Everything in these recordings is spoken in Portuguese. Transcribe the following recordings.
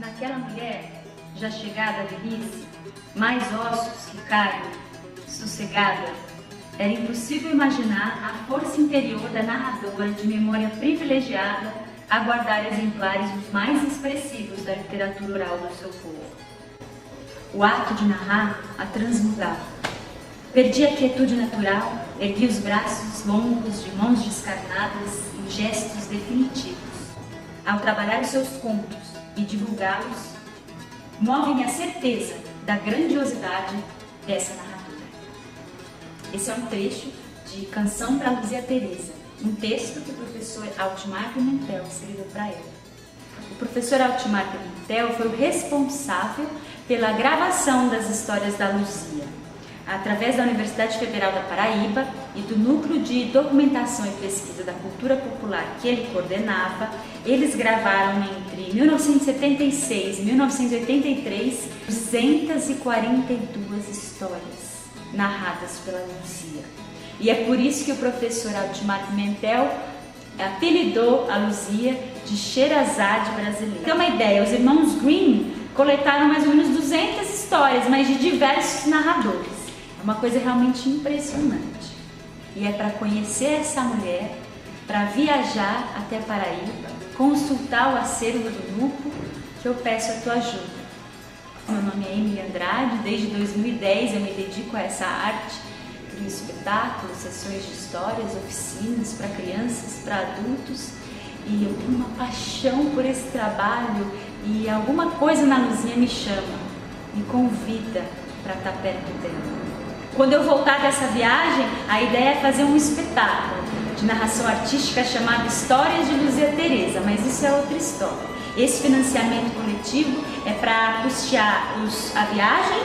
Naquela mulher, já chegada à velhice, mais ossos que carne, sossegada, era impossível imaginar a força interior da narradora de memória privilegiada a guardar exemplares os mais expressivos da literatura oral do seu povo. O ato de narrar a transmudava. Perdia a quietude natural, erguia os braços longos de mãos descarnadas em gestos definitivos. Ao trabalhar os seus contos e divulgá-los, move-me a certeza da grandiosidade dessa narrativa. Esse é um trecho de Canção para Luzia Teresa, um texto que o professor Altimar Pimentel escreveu para ela. O professor Altimar Pimentel foi o responsável pela gravação das histórias da Luzia. Através da Universidade Federal da Paraíba e do Núcleo de Documentação e Pesquisa da Cultura Popular que ele coordenava, eles gravaram entre 1976 e 1983 242 histórias narradas pela Luzia. E é por isso que o professor Altimar Pimentel apelidou a Luzia de Sherazade brasileira. Tem uma ideia, os irmãos Grimm coletaram mais ou menos 200 histórias, mas de diversos narradores. É uma coisa realmente impressionante. E é para conhecer essa mulher, para viajar até Paraíba, consultar o acervo do núcleo, que eu peço a tua ajuda. Meu nome é Emily Andrade, desde 2010 eu me dedico a essa arte, crio espetáculos, sessões de histórias, oficinas para crianças, para adultos, e eu tenho uma paixão por esse trabalho e alguma coisa na Luzia me chama, me convida para estar perto dela. Quando eu voltar dessa viagem, a ideia é fazer um espetáculo de narração artística chamado Histórias de Luzia Teresa, mas isso é outra história. Esse financiamento coletivo é para custear a viagem,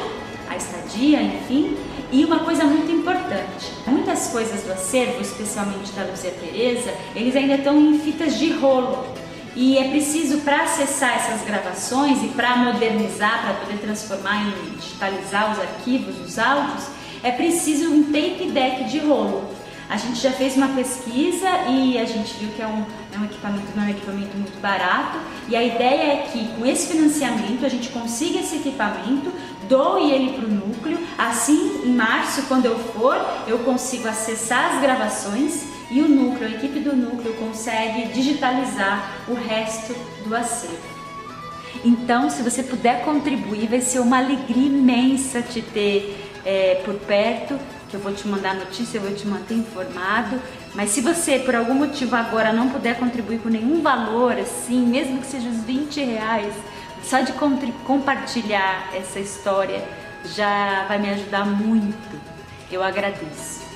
a estadia, enfim, e uma coisa muito importante. Muitas coisas do acervo, especialmente da Luzia Teresa, eles ainda estão em fitas de rolo. E é preciso, para acessar essas gravações e para modernizar, para poder transformar em digitalizar os arquivos, os áudios, é preciso um tape deck de rolo. A gente já fez uma pesquisa e a gente viu que não é um equipamento muito barato, e a ideia é que com esse financiamento a gente consiga esse equipamento, doe ele para o núcleo, assim em março, quando eu for, eu consigo acessar as gravações e o núcleo, a equipe do núcleo consegue digitalizar o resto do acervo. Então, se você puder contribuir, vai ser uma alegria imensa te ter por perto, que eu vou te mandar notícia, eu vou te manter informado. Mas se você, por algum motivo agora, não puder contribuir com nenhum valor, assim, mesmo que seja os R$20, só de compartilhar essa história já vai me ajudar muito. Eu agradeço.